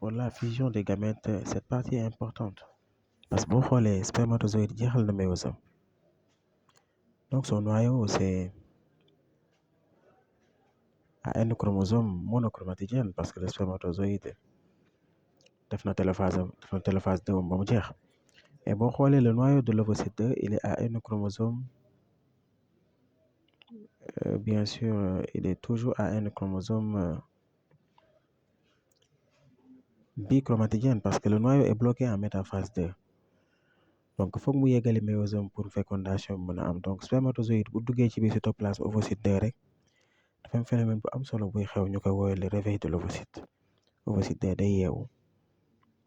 Pour la fusion des gamètes, cette partie est importante parce que boo xoolee spermatozoïde jeexal na méiosam. Donc son noyau c'est à n chromosome monochromatigène parce que le spermatozoïde def na télophase 2 ba mu jeex. Et boo xoolee le noyau de l'ovocyte 2 il est à n chromosome bien sûr il est toujours à n chromosome bichromatigène parce que le noyau est bloqué en métaphase 2. Donc foog mu yeggali méiosome pour fécondation bi mën a am donc spermatozoïde bu duggee ci biir cytoplasme ovocyte 2 rek dafa am phénomène bu am solo buy xew ñu koy woowee le réveil de l'ovocyte. Ovocyte 2 day yeewu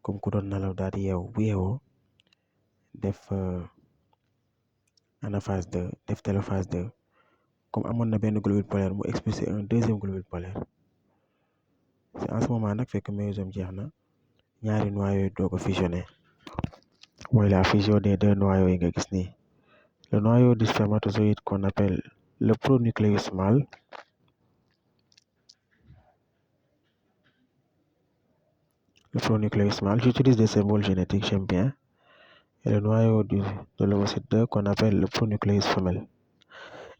comme ku doon nelaw daal di yeewu bu yeewoo def anaphase 2 def télophase 2 comme amoon na benn globule polaire mu expulsé un deuxième globule polaire. C'est en ce moment nag fekk méiosome jeex na ñaari noyaux yi doog a fusionné mooy la fusion des deux noyaux yi nga gis nii. Le noyau du spermatozoïde qu'on appelle le pronucléus mâle j'utilise des symboles génétiques, j'aime bien. Et le noyau de l'ovocyte 2 qu'on appelle le pronucléus femelle.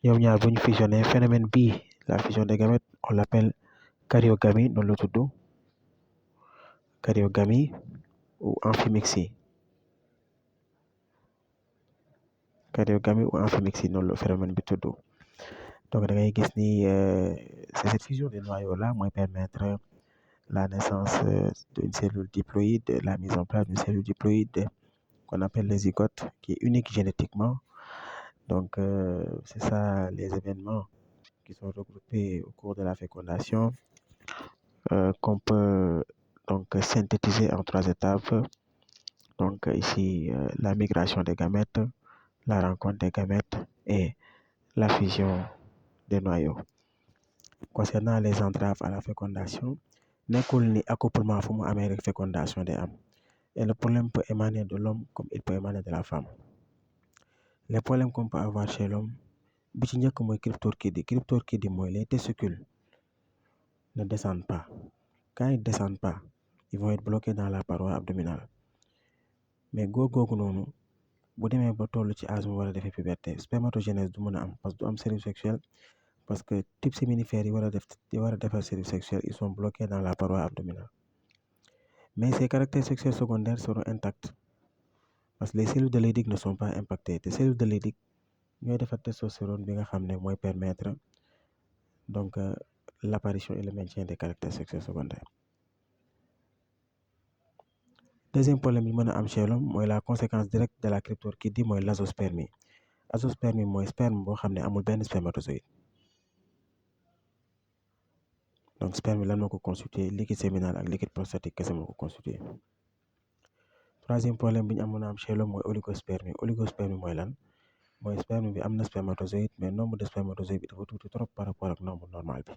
ñoom ñaar bu ñu fusionné phénomène bii la fusion des gamètes on l'appelle karyogamie noonu la tudd karyogamie ou amphimixie noonu la phénomène bi tudd. Donc da ngay gis ni c'est cette fusion des noyaux là mooy permettre la naissance d'une cellule diploïde, la mise en place d'une cellule diploïde qu'on appelle le zygote, qui est unique génétiquement. Donc, c'est ça les événements qui sont regroupés au cours de la fécondation, qu'on peut donc synthétiser en 3 étapes. Donc, ici, la migration des gamètes, la rencontre des gamètes et la fusion des noyaux. Concernant les entraves à la fécondation, nekkul ni accouplement fu mu amee rek fécondation day am et le problème peut émaner de l'homme comme il peut émaner de la femme. Les problèmes qu'on peut avoir chez l'homme bi ci njëkk mooy cryptorchidie mooy les testicules ne descendent pas. Quand ils descendent pas ils vont être bloqués dans la paroi abdominale mais góor googu noonu bu demee ba toll ci âge mu war a defee puberté spermatogénèse du mën a am parce que du am cellule sexuelle parce que type séminifères yi war a defar cellules sexuelles ils sont bloqués dans la paroi abdominale. Mais ces caractères sexuels secondaires seront intacts parce que les cellules de Leydig ne sont pas impactées te cellules de Leydig ñooy defar testostérone bi nga xam ne mooy permettre donc l'apparition et le maintien des caractères sexuels secondaires. Deuxième problème bi mën a am chez l'homme mooy la conséquence directe de la cryptorchidie mooy l'azospermie. Azospermie mooy sperme boo xam ne amul benn spermatozoïde. Donc sperme lan moo ko constitué liquide séminal ak liquide prostatique kese moo ko constitué. Troisième problème bi ñu amoon a am chez l'homme mooy oligospermie mooy lan mooy sperme bi am na spermatozoïde mais nombre de spermatozoïde bi dafa tuuti trop par rapport ak nombre normal bi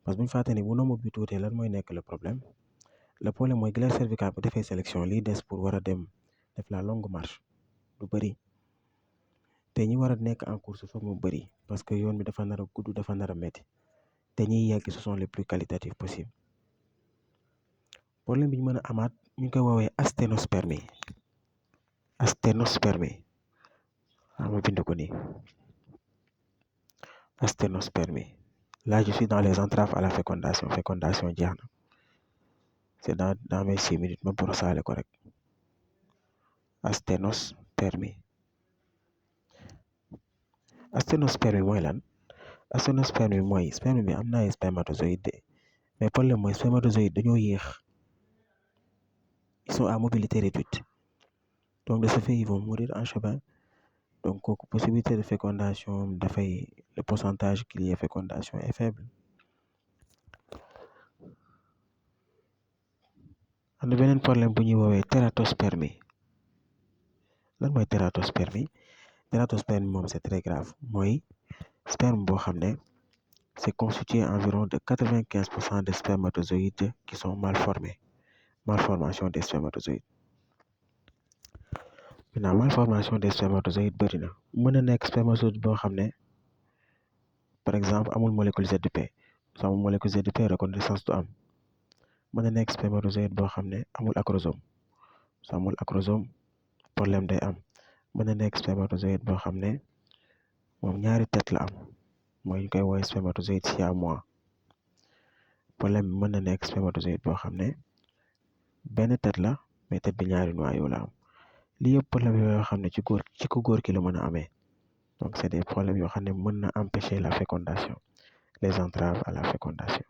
parce que bu ñu fàtte ni bu nombre bi tuutee lan mooy nekk le problème mooy glaire cervicale bu defee sélection lii des pour war a dem def la longue marche du bëri te ñi war a nekk en course foog mu bëri parce que yoon bi dafa nar a gudd dafa nar a métti te ñiy yegg ce sont les plus qualitatifs possible. Problème bi ñu mën a amaat ñu koy woowee asténospermie ma bind ko nii asténospermie là je suis dans les entraves à la fécondation jeex na c'est dans mes 6 minutes ma brosaale ko rek asténospermie mooy lan asténospermie mooy sperme bi am na ay spermatozoïdes mais problème mooy spermatozoïdes dañoo yéex ils sont à mobilité réduite donc de ce fait ils vont mourir en chemin donc kooku possibilité de fécondation dafay le pourcentage qu'il y ait fécondation est faible. am na beneen problème bu ñuy woowee tératospermie lan mooy tératospermie moom c'est très grave mooy sperme boo xam ne c'est constitué environ de 95% de spermatozoïdes qui sont malformation des spermatozoïdes. Maintenant malformation des spermatozoïdes bëri na mën na nekk spermatozoïde boo xam ne par exemple amul molécule ZP su amul molécule ZP reconnaissance du am mën na nekk spermatozoïde boo xam ne amul acrosome su amul acrosome problème day am mën na nekk spermatozoïde boo xam ne moom ñaari tête la am mooy ñu koy woowee spermatozoïde siamois problème bi mën na nekk spermatozoïde boo xam ne benn tête la mais tête bi ñaari noyau la am lii yëpp problème yoo xam ne ci ku góor ki la mën a amee donc c'est des problèmes yoo xam ne mën na empêcher la fécondation les entraves à la fécondation